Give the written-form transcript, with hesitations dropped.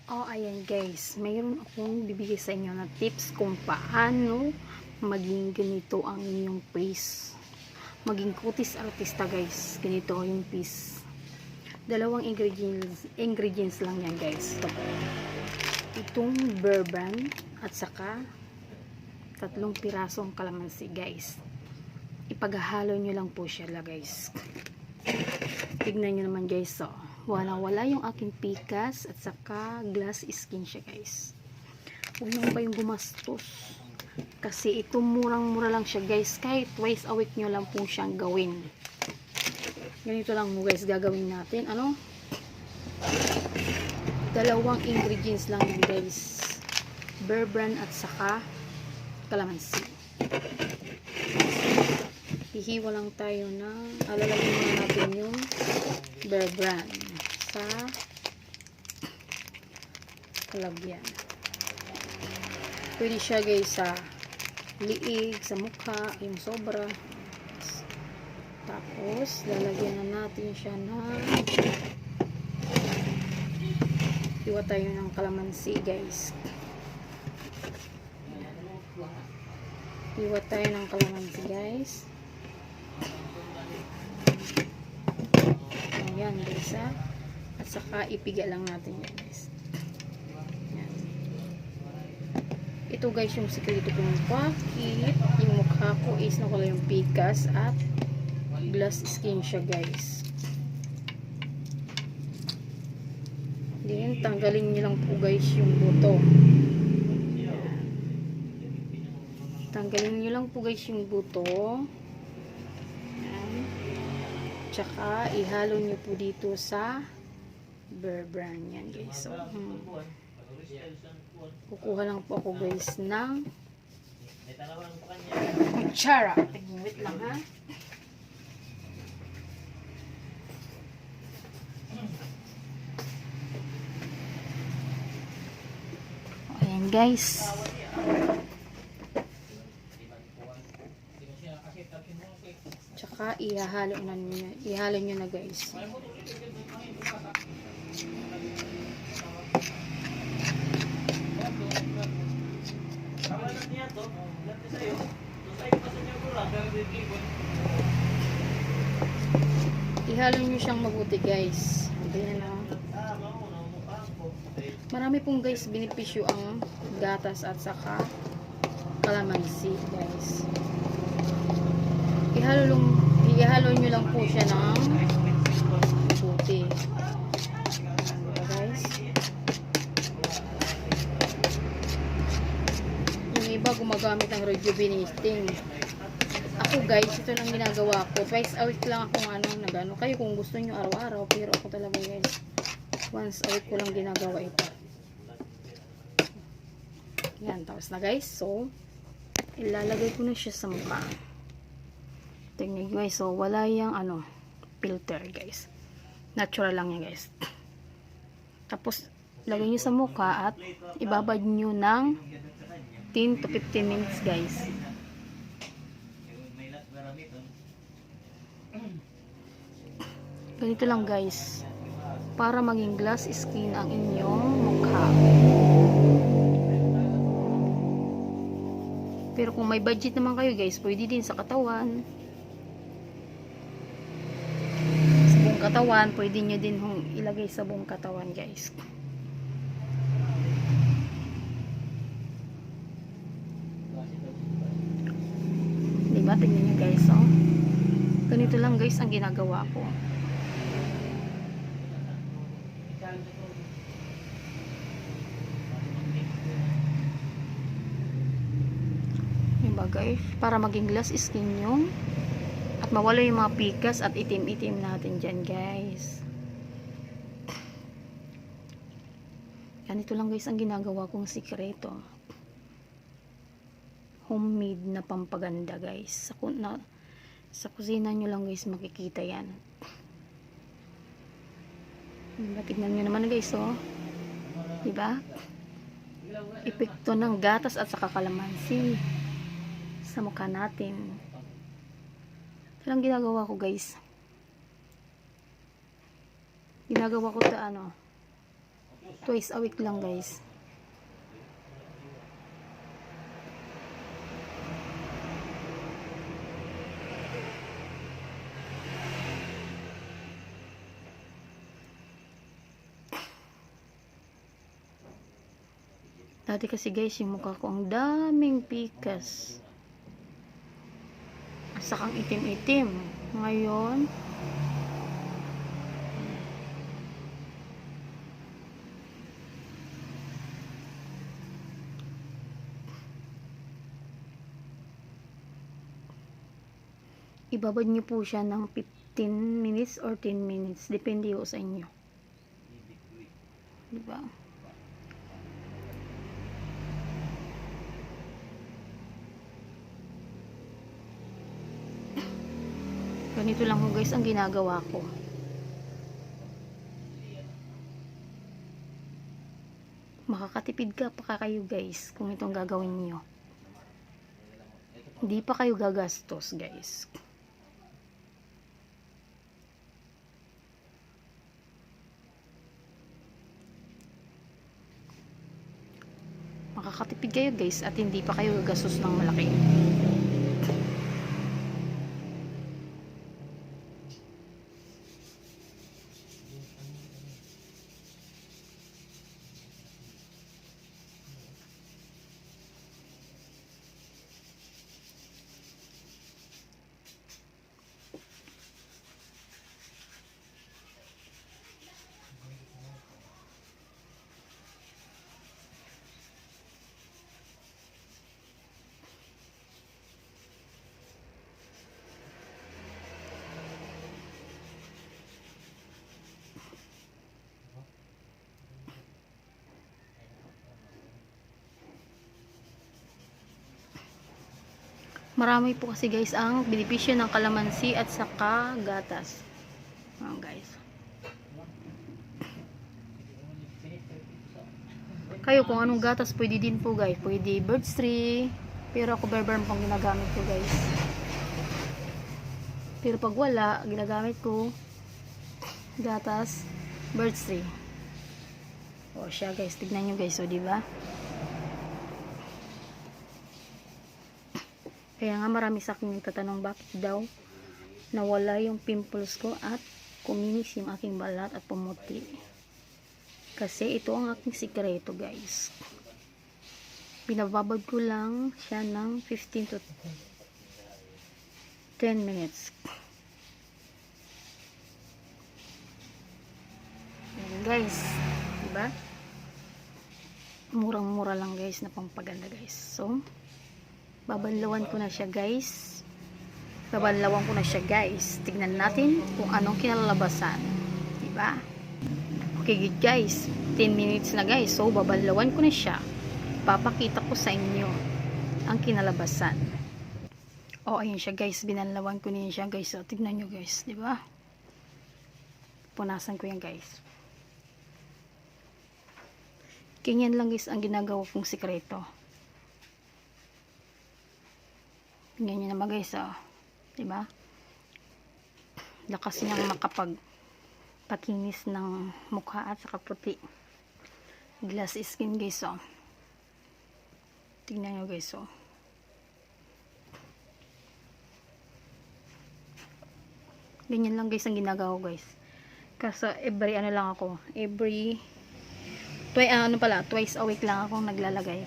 Oh, ayan guys, mayroon akong bibigay sa inyo na tips kung paano maging ganito ang inyong face. Maging kutis artista guys, ganito yung face. Dalawang ingredients lang yan guys. Itong Bear Brand at saka 3 pirasong kalamansi guys. Ipaghahalo nyo lang po siya guys. Tignan nyo naman guys, so wala yung aking pikas at saka glass skin siya guys. Huwag naman kayong gumastos kasi ito murang-mura lang siya guys. Kahit twice a week nyo lang po siyang gawin. Ganito lang mo guys gagawin natin. Ano? Dalawang ingredients lang yun guys. Bear Brand at saka kalamansi. Hihiwa lang tayo na alalagyan muna natin yung Bear Brand sa kalagyan. Pwede siya guys sa liig, sa mukha, yung sobra. Tapos lalagyan na natin siya na hiwa tayo ng kalamansi guys. Hiwa tayo ng kalamansi guys. Ayan guys ha. At saka ipiga lang natin yan guys. Ayan. Ito guys yung sikreto kung bakit yung mukha ko is nakula yung pikas at glass skin siya guys. Then tanggalin nyo lang po guys yung buto. Ayan. Tanggalin nyo lang po guys yung buto. Tsaka ihalo nyo po dito sa Bear Brand yan guys. So, kukuha lang po ako guys ng kutsara. Wait lang ha. Ayan guys. Tsaka ihalo nyo na guys. Ihalo nyo siyang mabuti guys. Ayan na. Marami pong guys benepisyo ang gatas at saka kalamansi guys. Ihalo nyo lang po siya ng mabuti. Diba guys? Yung iba gumagamit ng rejuvenating. Ako guys, ito lang ginagawa ko. Twice a week lang akong nagano. Kayo kung gusto nyo araw-araw, pero ako talaga guys, once a week ko lang ginagawa ito. Yan, tapos na guys. So, ilalagay ko na siya sa mukha. Tingnan guys, so wala yung filter guys. Natural lang yan guys. Tapos, lagay nyo sa mukha at ibabad nyo ng 10 to 15 minutes guys. Ganito lang guys. Para maging glass skin ang inyong mukha. Pero kung may budget naman kayo guys, pwede din sa katawan. Sa buong katawan, pwede nyo din ilagay sa buong katawan guys. Diba? Tingnan nyo guys, oh. Ganito lang guys ang ginagawa ko. Diba guys? Para maging glass skin yung at mawala yung mga pikas at itim-itim natin dyan guys. Ganito lang guys ang ginagawa kong sikreto. Homemade na pampaganda guys. Sa kusina nyo lang guys makikita yan. Tignan nyo naman guys, oh. Diba? Epekto ng gatas at saka kalamansi sa mukha natin. Ito lang ginagawa ko guys. Ginagawa ko Twice a week lang guys. Dati kasi guys, yung mukha ko ang daming pikas. At sakang itim-itim. Ngayon, ibabad nyo po siya ng 15 minutes or 10 minutes. Depende po sa inyo. Diba? Ganito lang po guys ang ginagawa ko. Makakatipid ka pa kayo guys kung itong gagawin niyo. Hindi pa kayo gagastos guys. Makakatipid kayo guys at hindi pa kayo gagastos ng malaki. Marami po kasi guys ang benepisyo ng kalamansi at saka gatas. Guys. Kayo kung anong gatas pwede din po guys. Pwede Birds 3. Pero ako Bearburn pong ginagamit ko guys. Pero pag wala, ginagamit ko gatas Birds 3. O siya guys, tignan nyo guys, o diba? Kaya nga marami sa akin nagtatanong bakit daw nawala yung pimples ko at kuminis yung aking balat at pumuti. Kasi ito ang aking sikreto guys. Binababad ko lang siya ng 15 to 10 minutes. Ayan guys, diba? Murang-mura lang guys na pampaganda guys. So, babanlawan ko na siya guys. Babanlawan ko na siya guys. Tignan natin kung anong kinalalabasan. Diba? Okay good guys. 10 minutes na guys. So babanlawan ko na siya. Papakita ko sa inyo ang kinalabasan. O ayun siya guys. Binanlawan ko niya siya guys. So tignan nyo guys. Diba? Punasan ko yan guys. Ganyan lang guys ang ginagawa kong sikreto. Tingnan nyo naman guys, oh. Diba? Lakas niyang makapagpakinis ng mukha at saka puti. Glass skin guys, oh. Tingnan nyo guys, oh. Ganyan lang guys ang ginagawa ko guys. Kasi every twice a week lang akong naglalagay.